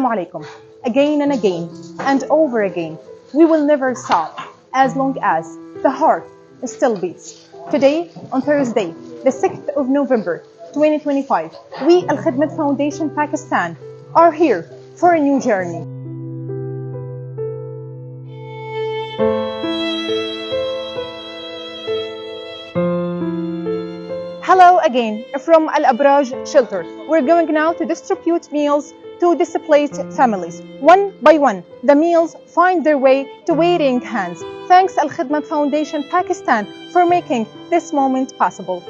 alaikum. Again and again and over again, we will never stop as long as the heart still beats. Today, on Thursday, the 6th of November, 2025, we Al-Khidmat Foundation Pakistan are here for a new journey. Hello again from Al-Abraj shelter. We're going now to distribute meals to displaced families. One by one, the meals find their way to waiting hands. Thanks Al-Khidmat Foundation Pakistan for making this moment possible.